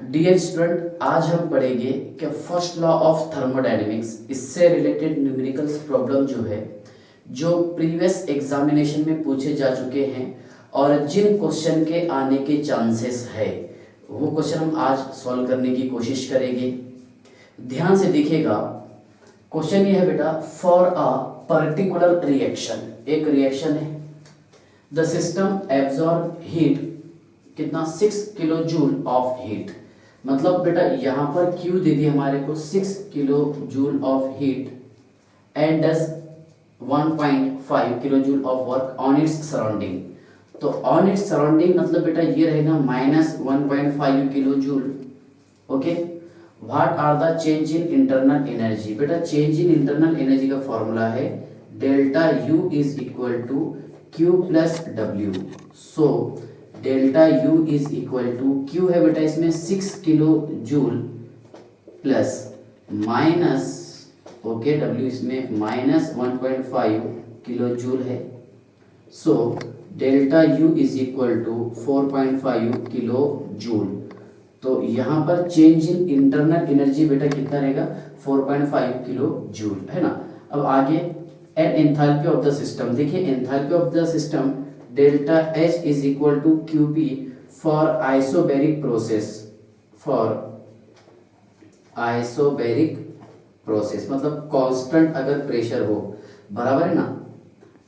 Dear student, आज हम पढ़ेंगे कि फर्स्ट लॉ ऑफ थर्मोडायनेमिक्स, इससे रिलेटेड न्यूमेरिकल्स प्रॉब्लम जो है, जो प्रीवियस एग्जामिनेशन में पूछे जा चुके हैं और जिन क्वेश्चन के आने के चांसेस है, वो क्वेश्चन हम आज सॉल्व करने की कोशिश करेंगे। ध्यान से देखिएगा। क्वेश्चन ये है बेटा, फॉर अ पर्टिकुलर रिएक्शन, एक रिएक्शन है, द सिस्टम एब्जॉर्ब हीट, कितना 6 किलो जूल ऑफ हीट। मतलब बेटा यहाँ पर Q दे दी हमारे को 6 kilo joule of heat and does 1.5 kilo joule of work on its surrounding. तो ऑन इट्स सराउंडिंग मतलब बेटा ये रहेगा -1.5 kilo joule. Okay, what are the change in internal energy. बेटा चेंज इन इंटरनल एनर्जी का formula है delta U is equal to Q plus W। So delta U is equal to, Q है बेटा इसमें 6 kilo joule plus minus, okay, W इसमें -1.5 kilo joule है। So delta U is equal to 4.5 kilo joule. तो यहाँ पर change in internal energy बेटा कितना रहेगा, 4.5 किलो जूल, है ना। अब आगे and enthalpy of the system, देखिए enthalpy of the system delta H is equal to QP for isobaric process, for isobaric process मतलब कांस्टेंट अगर प्रेशर हो, बराबर है ना।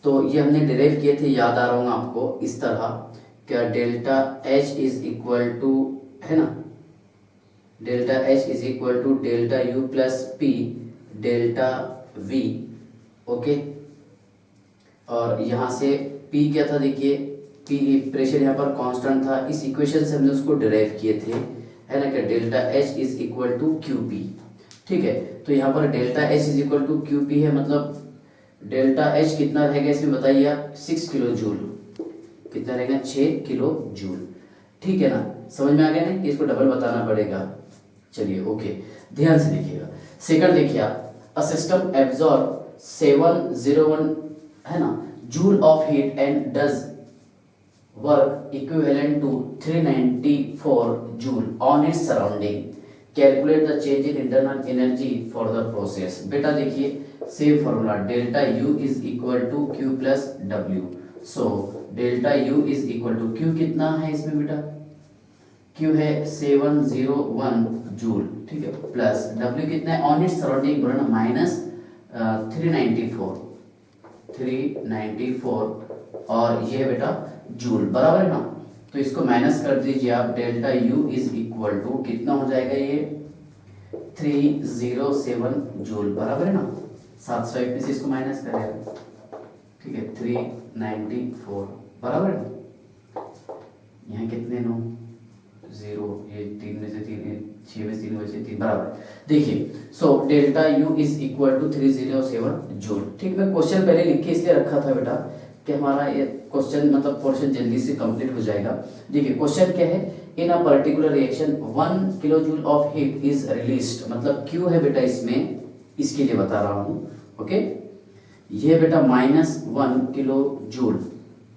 तो ये हमने डिराइव किए थे, याद आ रहा होगा आपको, इस तरह क्या delta H is equal to, है ना, delta H is equal to delta U plus P delta V। Okay, और यहाँ से P क्या था, देखिए P प्रेशर यहाँ पर कांस्टेंट था, इस इक्वेशन से हमने उसको डिराइव किए थे, है ना, क्या delta H is equal to QP। ठीक है, तो यहाँ पर delta H is equal to QP है, मतलब डेल्टा H कितना रहेगा इसमें बताइए आप, 6 किलो जूल, कितना रहेगा, 6 किलो जूल। ठीक है ना, समझ में आ गया ना कि इसको डबल बताना पड़ेगा। चलिए ओके, ध्यान से देखिएगा। सेकंड देखिए आप, अ सिस्टम एब्जॉर्ब 701, है ना, joule of heat and does work equivalent to 394 joule on its surrounding, calculate the change in internal energy for the process. बेटा देखिए same formula, delta U is equal to Q plus W। So delta U is equal to, Q कितना है इसमें बेटा, Q है 701 joule, ठीक है, plus W कितना है ऑन इट्स सराउंडिंग, बोला ना, माइनस 394 और ये बेटा जूल, बराबर है ना। तो इसको माइनस कर दीजिए आप, delta U is equal to कितना हो जाएगा, ये 307 जूल, बराबर है ना। 701 में से इसको माइनस करेगा, ठीक है, 394, बराबर है। यहाँ कितने नो, 0, ये 3 में से 3, 6 में से 3 बचे 3, बराबर। देखिए so delta U is equal to 307 joule. ठीक, मैं क्वेश्चन पहले लिख के इसलिए रखा था बेटा कि हमारा ये क्वेश्चन मतलब पोर्शन जल्दी से कंप्लीट हो जाएगा। देखिए क्वेश्चन क्या है, in a particular reaction 1 kilo joule of heat is released, मतलब Q है बेटा इसमें, इसके लिए बता रहा हूँ। ओके, ये बेटा -1 किलो जूल,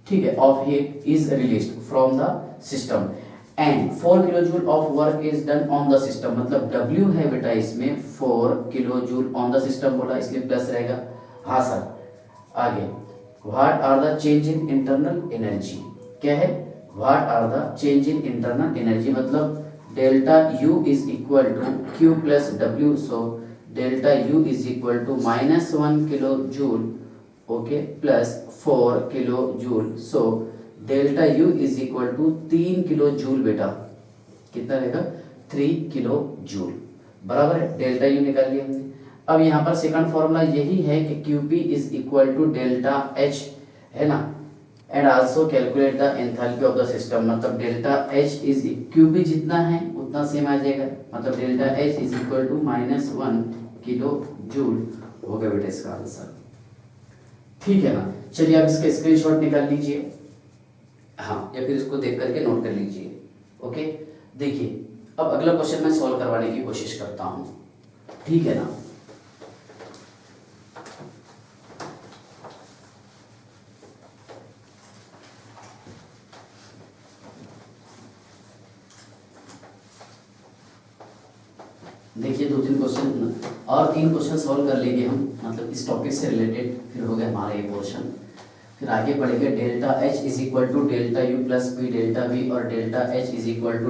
ठीक है, of heat is released from the system and 4 kilo joule of work is done on the system, मतलब W है बेटा इसमें 4 kilo joule on the system बोला, इसलिए प्लस रहेगा। हाँ सर, आगे what are the change in internal energy, क्या है, what are the change in internal energy, मतलब delta U is equal to Q plus W। So delta U is equal to -1 kilo joule, okay, plus 4 kilo joule. So delta U is equal to 3 kilo joule, बेटा कितना रहेगा, 3 kilo joule, बराबर है। Delta U निकाल लिया हमने। अब यहाँ पर सेकंड फॉर्मूला यही है कि QP is equal to delta H, है ना, and also calculate the enthalpy of the system, मतलब डेल्टा H इज, QP जितना है उतना सेम आ जाएगा, मतलब delta H is equal to -1 kilo joule हो गया बेटा इसका आंसर। ठीक है ना, चलिए आप इसका स्क्रीनशॉट निकाल लीजिए, हाँ, या फिर इसको देख करके नोट कर लीजिए। ओके, देखिए अब अगला क्वेश्चन मैं सॉल्व करवाने की कोशिश करता हूँ, ठीक है ना। देखिए 2-3 क्वेश्चन और 3 क्वेश्चन सॉल्व कर लेंगे हम, मतलब इस टॉपिक से रिलेटेड, फिर हो गया हमारा ये पोर्शन। फिर आगे बढ़ेंगे delta H is equal to delta U plus P delta V, और delta H is equal to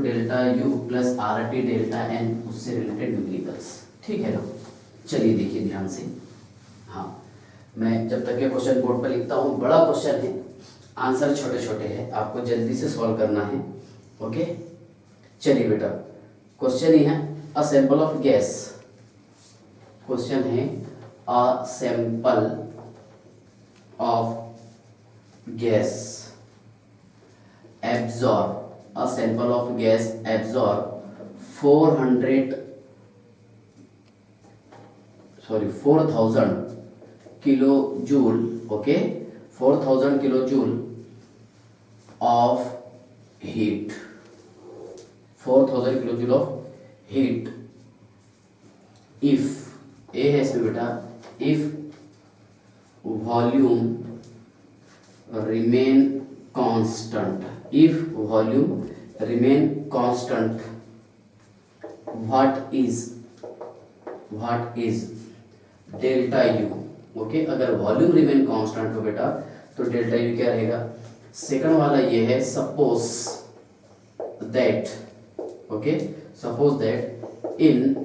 delta U plus R T delta N, उससे रिलेटेड न्यूमेरिकल्स। ठीक है ना, चलिए देखिए ध्यान से। हाँ, मैं जब तक ये क्वेश्चन बोर्ड पर लिखता हूँ, बड़ा क्वेश्चन है, आंसर छोटे छोटे हैं, आपको जल्दी से सॉल्व करना है। ओके, चलिए बेटा, क्वेश्चन ही है a sample of gas. Question है a sample of gas absorb, a sample of gas absorb 4000 kilo joule, okay, 4000 kilo joule of heat, 4000 kilo joule of heat if, ए है इसमें बेटा, if volume remain constant, if volume remain constant, what is delta U. Okay, अगर volume remain constant हो बेटा तो delta U क्या रहेगा। सेकंड वाला ये है suppose that, okay, suppose that in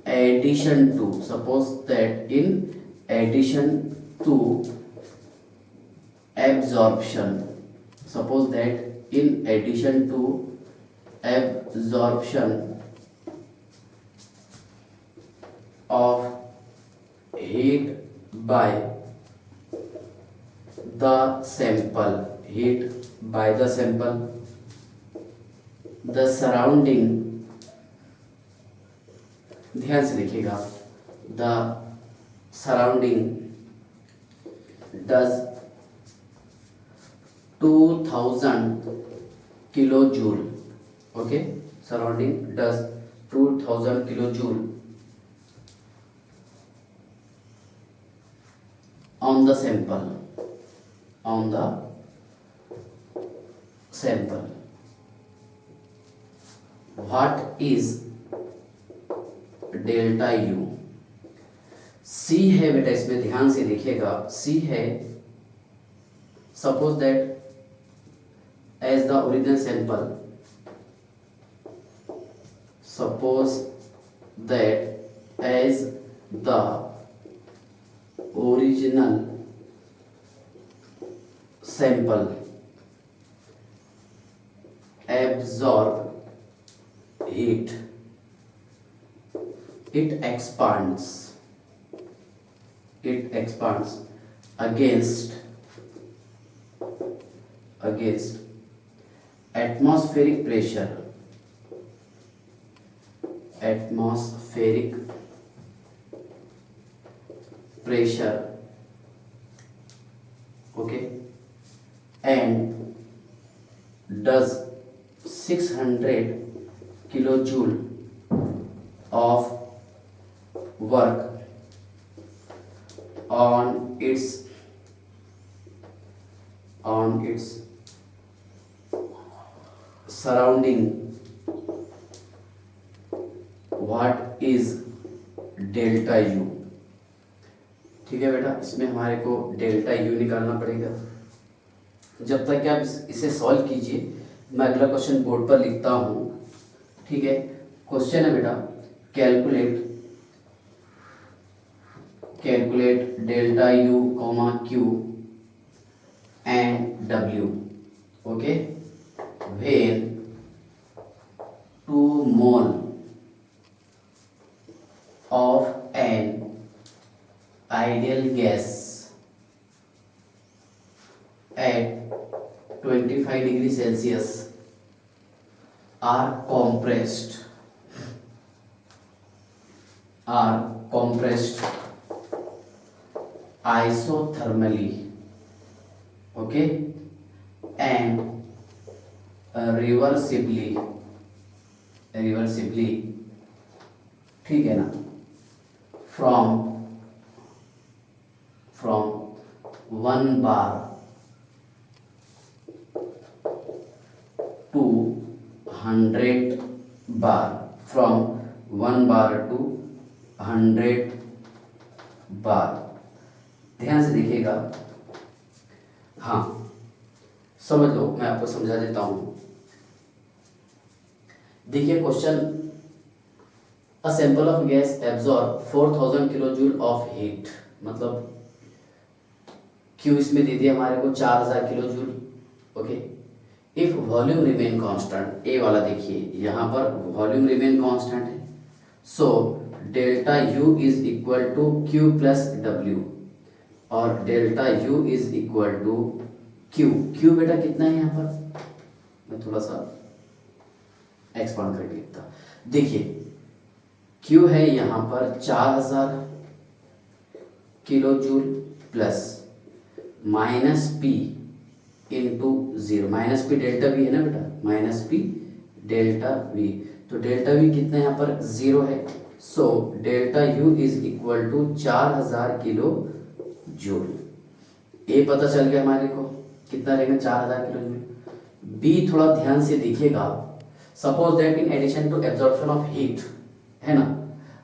addition to, suppose that in addition to absorption, suppose that in addition to absorption of heat by the sample, heat by the sample, the surrounding, ध्यान से देखिएगा, the surrounding does 2000 kilojoule, okay, surrounding does 2000 kilojoule on the sample, on the sample. What is delta U. See है बेटा, इसमें ध्यान से देखिएगा, see है suppose that as the original sample, suppose that as the original sample absorb heat, it expands against atmospheric pressure, okay, and does 600 kilojoule of work on its surrounding. What is delta you. ठीक है बेटा, इसमें हमारे को delta U निकालना पड़ेगा। जब तक कि आप इसे सॉल्व कीजिए, मैं अगला क्वेश्चन बोर्ड पर लिखता हूँ। ठीक है, क्वेश्चन है बेटा, calculate delta U comma Q and W, okay, when 2 mole of an ideal gas at 25 degrees Celsius are compressed isothermally, okay, and reversibly, ठीक है ना, from 1 bar to 100 bar, from 1 bar to 100 bar. ध्यान से देखिएगा, हाँ समझ लो, मैं आपको समझा देता हूँ। देखिए question, a sample of gas absorb 4000 kilo joule of heat, मतलब क्यू इसमें दे दिया हमारे को 4000 kilo joule. Okay, if volume remain constant, ए वाला देखिए यहाँ पर वॉल्यूम रिमेन कांस्टेंट है, so delta U is equal to Q plus W, और delta U is equal to Q. Q बेटा कितना है यहाँ पर, मैं थोड़ा सा एक्सपांड करके लिखता। देखिए क्यू है यहाँ पर 4000 kilo joule plus minus P into 0, minus P delta V है ना बेटा, माइनस पी डेल्टा वी, तो डेल्टा वी कितना यहाँ पर 0 है, so delta U is equal to 4000 kilo joule. ए पता चल गया हमारे को कितना रहेगा 4000 किलो जूल। बी थोड़ा ध्यान से देखिएगा, suppose that in addition to absorption of heat, है ना,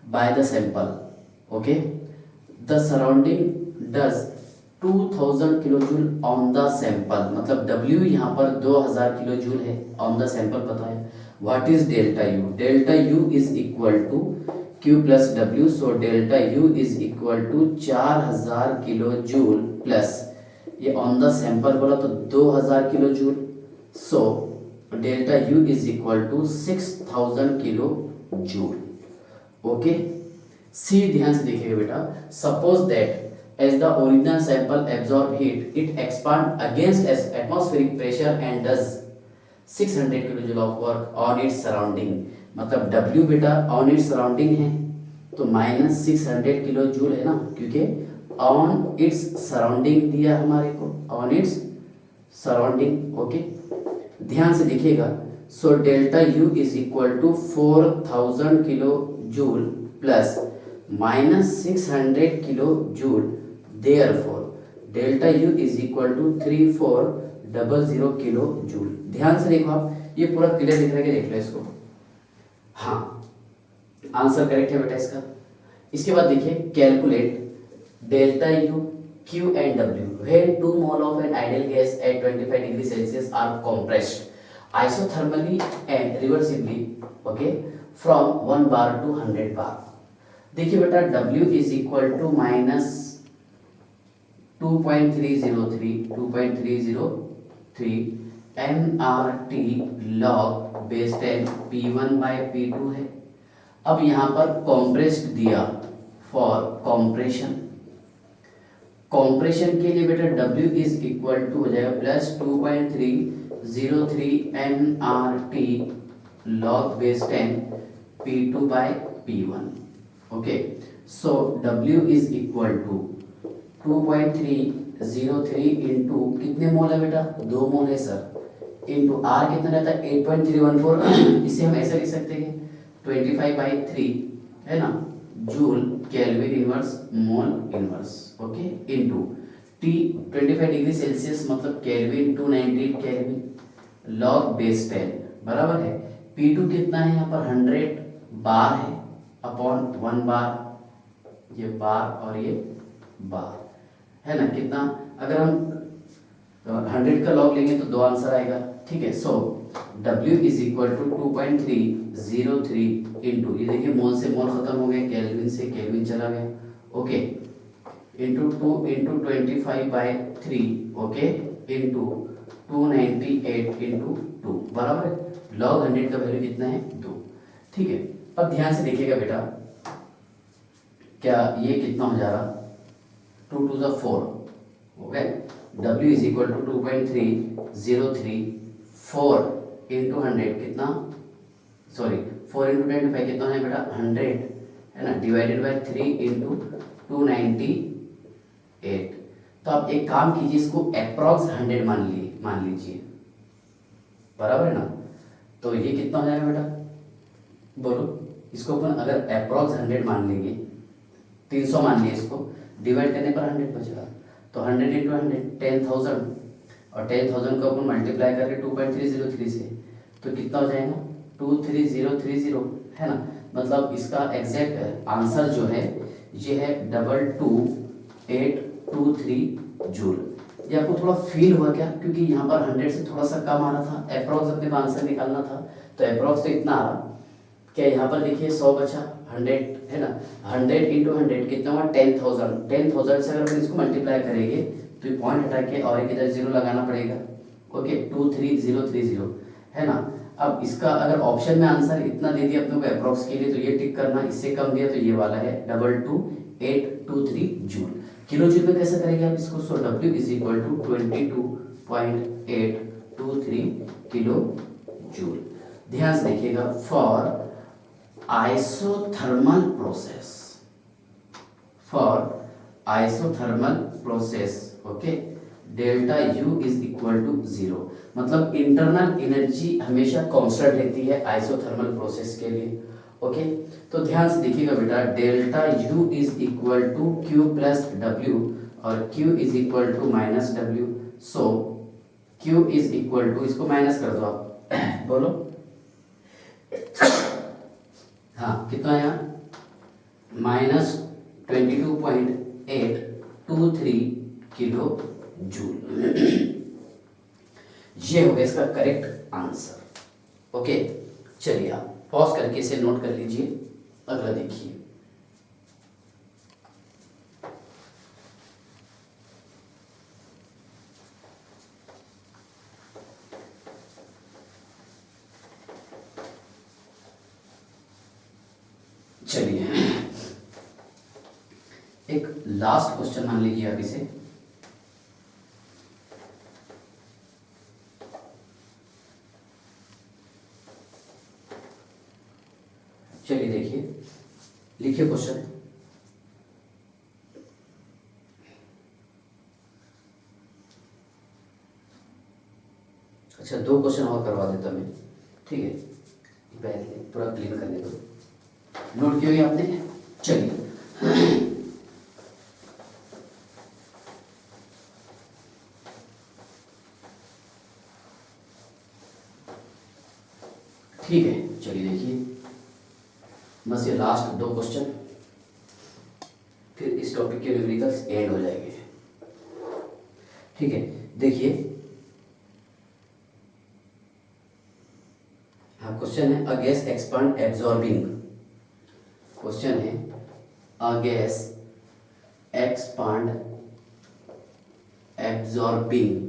by the sample, okay, the surrounding does 2000 kilo joule on the sample, मतलब W यहाँ पर 2000 किलो जूल है, ऑन द सैंपल पता है। What is delta U, delta U is equal to Q plus W, so delta U is equal to 4000 kilo joule plus, ये on the sample बोला तो 2000 kilo joule, so delta U is equal to 6000 kilo joule. Okay, see ध्यान से देखिएगा बेटा, suppose that as the original sample absorb heat, it expand against atmospheric pressure and does 600 kilojoule of work on its surrounding, मतलब W बेटा on its surrounding है तो minus 600 kilo joule है ना, क्योंकि on its surrounding दिया हमारे को, on its surrounding। ओके, ध्यान से देखिएगा, so delta U is equal to 4000 kilo joule plus minus 600 kilo joule, Therefore, delta U is equal to 3400 kilo joule. ध्यान से देखो आप, ये पूरा क्लियर दिख रहा है कि देख लो इसको, हाँ आंसर करेक्ट है बेटा इसका। इसके बाद देखिए, calculate delta U, Q and W when 2 mole of an ideal gas at 25 degree Celsius are compressed isothermally and reversibly, okay, from 1 bar to 100 bar। देखिए बेटा W is equal to minus 2.303 nRT log base 10 P1 by P2 है। अब यहाँ पर compressed दिया for compression, compression के लिए बेटा W इज इक्वल टू हो जाएगा plus 2.303 nRT log base 10 P2 by P1। Okay, so W is equal to 2.303 into कितने मोल है बेटा, 2 मोल है सर, इंटू R कितना रहता है 8.314, इसे हम ऐसे लिख सकते हैं 25/3 है ना, joule kelvin inverse mole inverse. Okay, into T 25 degree Celsius मतलब केल्विन 298 केल्विन लॉग बेस 10 बराबर है P2 कितना है यहाँ पर 100 बार है अपॉन 1 बार, ये बार और ये बार है ना, कितना, अगर हम 100 का लॉग लेंगे तो 2 आंसर आएगा। ठीक है, so W is equal to 2.303 into, ये देखिए मोल से मोल खत्म हो गया, केल्विन से केल्विन चला गया, okay, into 2 into 25/3, okay, into 298 into 2 बराबर है, लॉग 100 का वैल्यू कितना है 2। ठीक है, अब ध्यान से देखिएगा बेटा, क्या ये कितना हो जा रहा, 2 to the 4 हो गए, W is equal to 2.303 into 100 कितना, सॉरी 4 इंटू 25 कितना है बेटा 100 है ना, डिवाइडेड बाय 3 इंटू 298। तो आप एक काम कीजिए, इसको अप्रॉक्स 100 मान लीजिए, बराबर है ना, तो ये कितना हो जाएगा बेटा बोलो, इसको अपन अगर अप्रॉक्स 100 मान लेंगे, 300 मान लिए, इसको डिवाइड करने पर 100 बचेगा, तो 100 इंटू 100 10,000, और 10,000 को अपन मल्टीप्लाई करके 2.303 से तो कितना हो जाएगा 23030 है ना। मतलब इसका एग्जैक्ट आंसर जो है ये है 22823 जूल। ये आपको थोड़ा फील हुआ क्या? क्योंकि यहाँ पर 100 से थोड़ा सा कम आ रहा था, अप्रॉक्स अपने को आंसर निकालना था, तो अप्रॉक्स तो इतना आ रहा। क्या यहाँ पर देखिए 100 बचा, 100 है ना, 100 इंटू 100 कितना हुआ 10,000। 10,000 से अगर हम इसको मल्टीप्लाई करेंगे तो ये पॉइंट हटा के और एक इधर जीरो लगाना पड़ेगा। ओके 23030 है ना। अब इसका अगर ऑप्शन में आंसर इतना दे दिया अपने को अप्रॉक्स के लिए तो ये टिक करना, इससे कम दिया तो ये वाला है 22823 जूल। किलो जूल में कैसे करेंगे आप इसको? So W is equal to 22.823 kilo joule. ध्यान से देखिएगा, for isothermal process okay delta U is equal to 0। मतलब इंटरनल एनर्जी हमेशा कांस्टेंट रहती है आइसोथर्मल प्रोसेस के लिए। ओके तो ध्यान से देखिएगा बेटा, delta U is equal to Q plus W और Q is equal to minus W। So Q is equal to, इसको माइनस कर दो आप बोलो हाँ कितना आया -22.823 किलो जूल। ये हो गया इसका करेक्ट आंसर। ओके चलिए आप पॉज करके इसे नोट कर लीजिए। अगला देखिए, चलिए एक लास्ट क्वेश्चन मान लीजिए आप इसे। चलिए देखिए, लिखिए क्वेश्चन। अच्छा 2 क्वेश्चन और करवा देता मैं, ठीक है, पहले पूरा क्लीन करने दो। नोट किया आपने? चलिए ठीक है, चलिए देखिए बस ये लास्ट 2 क्वेश्चन, फिर इस टॉपिक के न्यूमेरिकल्स एंड हो जाएंगे। ठीक है देखिए, हाँ क्वेश्चन है, a gas expand absorbing. Question है a gas expand absorbing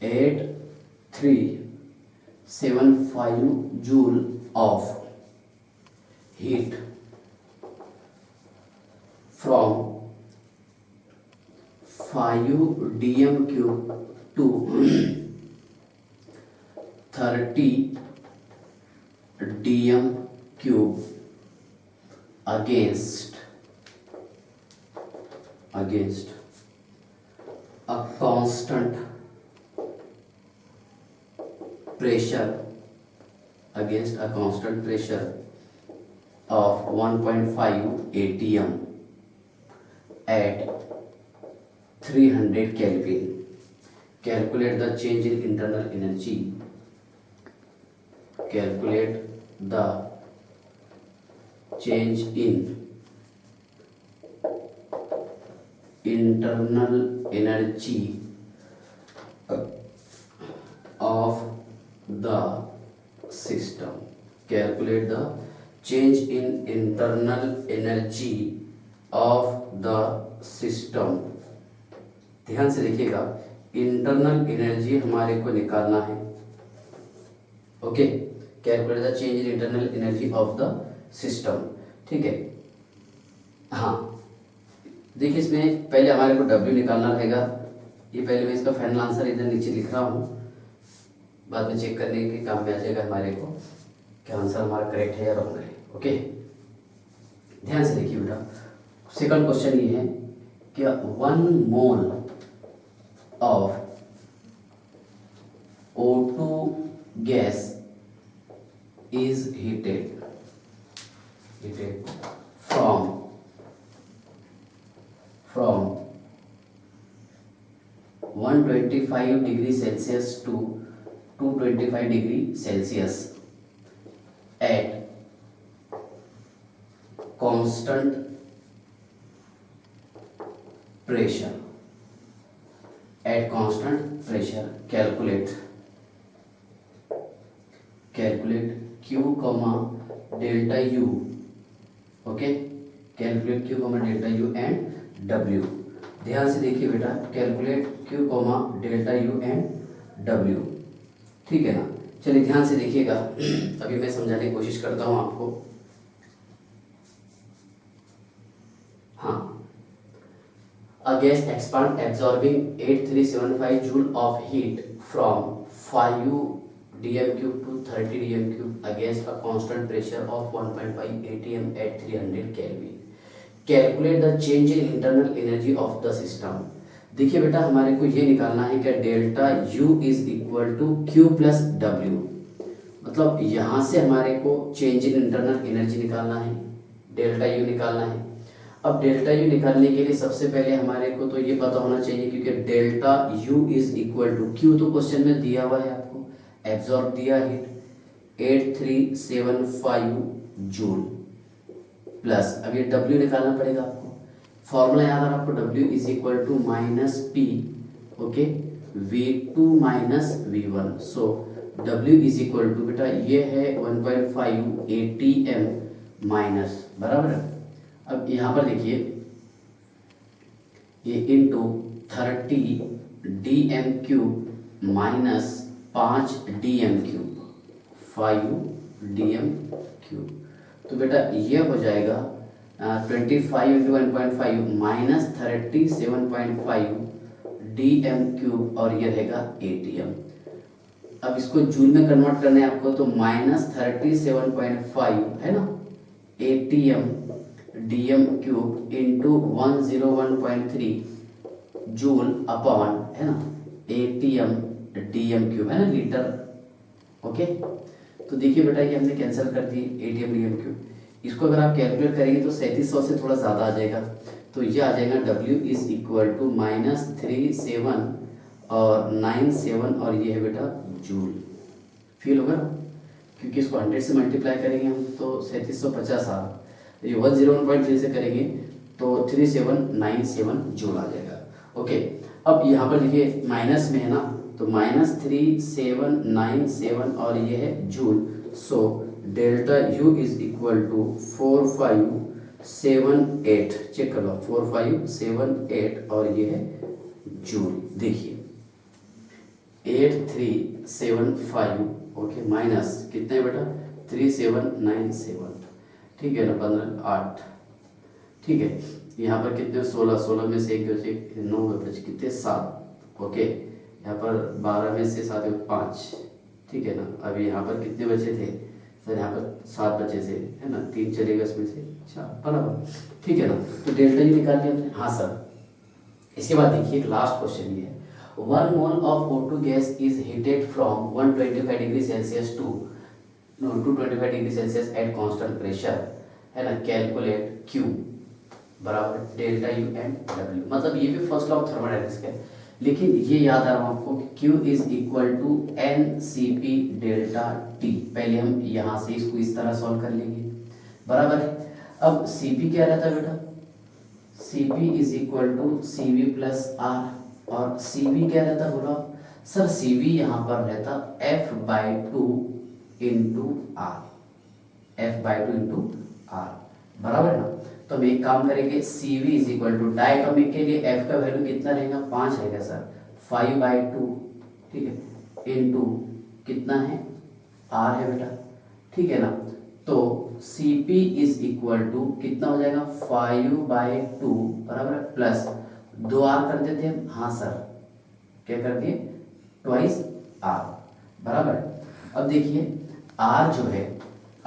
8375 joule of heat from 5 dm cube to 30 dm cube against a constant pressure of 1.5 atm at 300 Kelvin. Calculate the change in internal energy. Calculate the change in internal energy of the system. Calculate the change in internal energy of the system. ध्यान से देखिएगा, internal energy हमारे को निकालना है। Okay calculate the change in internal energy of the system. ठीक है हाँ देखिए, इसमें पहले हमारे को W निकालना रहेगा। ये पहले मैं इसका फाइनल आंसर इधर नीचे लिख रहा हूँ, बाद में चेक करने के काम में आ जाएगा हमारे को क्या आंसर हमारा करेक्ट है या रॉन्ग है। ओके ध्यान से देखिए बेटा, सेकंड क्वेश्चन ये है कि 1 mole of O2 gas is heated from 125 degree Celsius to 225 degree Celsius at constant pressure, at constant pressure calculate Q comma delta U, okay, calculate Q comma delta U and W। ध्यान से देखिए बेटा, calculate Q comma delta U and W, ठीक है ना। चलिए ध्यान से देखिएगा, अभी मैं समझाने की कोशिश करता हूँ आपको। हाँ, a gas expand absorbing 8375 joule of heat from 5 dm cube to 30 dm cube against a constant pressure of 1.5 atm at 300 Kelvin. Calculate the change in internal energy of the system. देखिए बेटा, हमारे को ये निकालना है कि delta U is equal to Q plus W, मतलब यहाँ से हमारे को चेंज इन इंटरनल एनर्जी निकालना है, डेल्टा U निकालना है। अब डेल्टा U निकालने के लिए सबसे पहले हमारे को तो ये पता होना चाहिए, क्योंकि delta U is equal to Q तो क्वेश्चन में दिया हुआ है आपको, एब्जॉर्ब दिया हीट 8375 जूल प्लस, अब ये W निकालना पड़ेगा आपको। फॉर्मूला याद है आपको, W is equal to minus P, okay, V2 minus V1। So W is equal to बेटा ये है 1.5 ATM माइनस, बराबर है। अब यहाँ पर देखिए, ये into 30 DM cube minus 5 DM cube, 5 DM cube, तो बेटा ये हो जाएगा 25 इंटू 1.5 माइनस 37.5 DM क्यूब, और ये रहेगा ATM। अब इसको जूल में कन्वर्ट करना है आपको, तो माइनस 37.5 है ना ATM DM cube into 101.3 joule upon, है ना, ATM DM क्यूब, है ना, लीटर, ओके। तो देखिए बेटा, ये हमने कैंसिल कर दी ATM DM क्यूब। इसको अगर आप कैलकुलेट करेंगे तो 3700 से थोड़ा ज़्यादा आ जाएगा, तो ये आ जाएगा W is equal to minus 37 और 97, और ये है बेटा जूल। फील होगा ना, क्योंकि इसको 100 से मल्टीप्लाई करेंगे हम तो 3750 आ, ये 101.3 से करेंगे तो 3797 जूल आ जाएगा, ओके। अब यहाँ पर देखिए माइनस में है ना, तो माइनस 3797 और ये है joule. So delta U is equal to 4578, check कर लो, 4578 और ये है जूल। देखिए 8375, ओके, माइनस कितने बेटा 3797, ठीक है ना, 15 8, ठीक है। यहाँ पर कितने 16 में से 1 बचे 9 बचे कितने 7, ओके। यहाँ पर 12 में से 7 5, ठीक है ना। अभी यहाँ पर कितने बचे थे सर, यहाँ पर 7 बचे थे, है ना, 3 चलेगा इसमें से 4, बराबर, ठीक है ना। तो डेल्टा U निकाल लिया हमने, हाँ सर। इसके बाद देखिए लास्ट क्वेश्चन ये है, 1 mole of O2 gas is heated from 125 degree Celsius to 225 degree Celsius at constant pressure, है ना। कैलकुलेट Q बराबर डेल्टा U एंड W, मतलब ये भी फर्स्ट लॉ ऑफ थर्मोडायनेमिक्स का है, लेकिन ये याद आ रहा हूँ आपको, Q is equal to NCP delta T। पहले हम यहाँ से इसको इस तरह सॉल्व कर लेंगे, बराबर है। अब CP क्या रहता है बेटा, CP is equal to CV plus R, और CV क्या रहता है बोलो सर, CV यहाँ पर रहता F/2 into R, F/2 into R, बराबर ना। तो हम एक काम करेंगे, CV is equal to diatomic के लिए F का वैल्यू कितना रहेगा 5 रहेगा सर, 5/2, ठीक है, इंटू कितना है R है बेटा, ठीक है ना। तो CP इज इक्वल टू कितना हो जाएगा 5/2 बराबर प्लस 2R कर देते हैं, हाँ सर, क्या कर दिए 2R, बराबर। अब देखिए R जो है,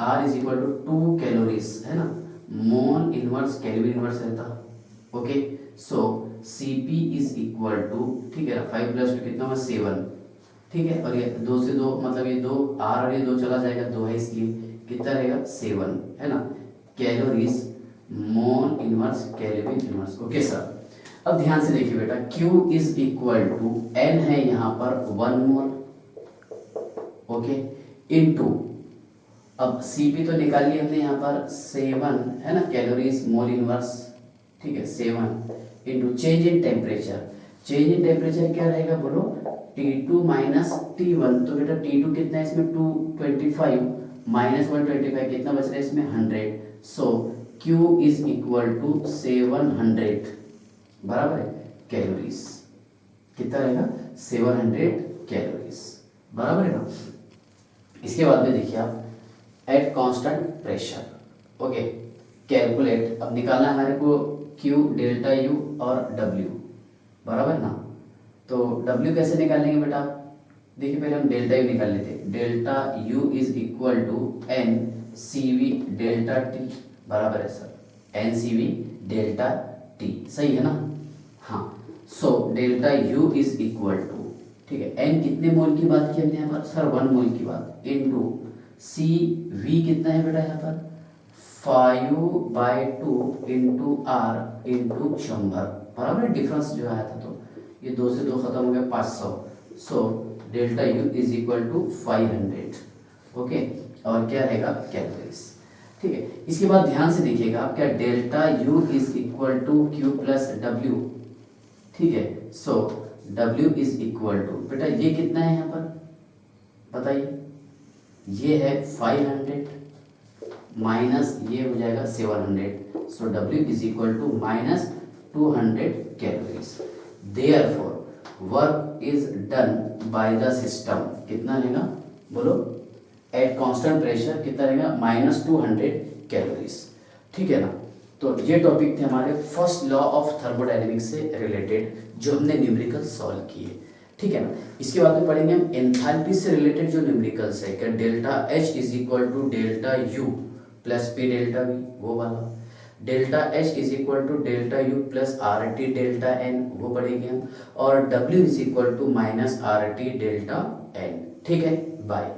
R is equal to 2 calories, है ना, मोल इनवर्स केल्विन इनवर्स रहता, okay. So CP is equal to, ठीक है ना, 5 प्लस 2 कितना हुआ 7, ठीक है, और ये 2 से 2 मतलब ये 2 R और ये 2 चला जाएगा, 2 है इसलिए कितना रहेगा 7, है ना, calories mole inverse kelvin inverse, okay sir. अब ध्यान से देखिए बेटा, Q is equal to N है यहाँ पर 1 मोल, ओके, इनटू, अब Cp तो निकाल लिया हमने यहाँ पर 7 है ना कैलोरीज मोल इनवर्स, ठीक है, 7 into change in temperature. Change in temperature क्या रहेगा बोलो, T2 माइनस T1, तो बेटा T2 कितना है इसमें 225 माइनस 125 कितना बच रहा है इसमें 100, सो Q इज इक्वल टू 700 बराबर है कैलोरीज, कितना रहेगा 700 कैलोरीज बराबर है ना। इसके बाद में देखिए आप eight constant pressure, okay, calculate, अब निकालना है हमारे को Q डेल्टा U और W बराबर ना। तो W कैसे निकालेंगे बेटा, देखिए पहले हम डेल्टा U निकाल लेते हैं। Delta U is equal to N CV delta T बराबर है sir, N CV delta T, सही है ना। हाँ, so delta U is equal to, ठीक है, n कितने मोल की बात की हमने यहाँ पर सर 1 मोल की बात, इनटू CV कितना है बेटा यहाँ पर 5/2 इंटू R इंटू 100 बराबर, डिफरेंस जो आया था तो ये 2 से 2 खत्म हो गया 500, so delta U is equal to 500, okay, और क्या रहेगा कैलोरीज, ठीक है। इसके बाद ध्यान से देखिएगा आप, क्या delta U is equal to Q plus W, ठीक है, so W is equal to, बेटा ये कितना है यहाँ पर बताइए, ये है 500 माइनस ये हो जाएगा 700, so W is equal to minus 200 calories. Therefore work is done by the system, कितना रहेगा बोलो एट कांस्टेंट प्रेशर, कितना रहेगा माइनस 200 कैलोरीज, ठीक है ना। तो ये टॉपिक थे हमारे फर्स्ट लॉ ऑफ थर्मोडायनेमिक्स से रिलेटेड जो हमने न्यूमेरिकल सॉल्व किए, ठीक है ना। इसके बाद में पढ़ेंगे हम एंथैल्पी से रिलेटेड जो न्यूमेरिकल्स है, क्या delta H is equal to delta U plus P delta V, वो वाला, delta H is equal to delta U plus RT delta N, वो पढ़ेंगे हम, और W is equal to minus RT delta N, ठीक है, बाय।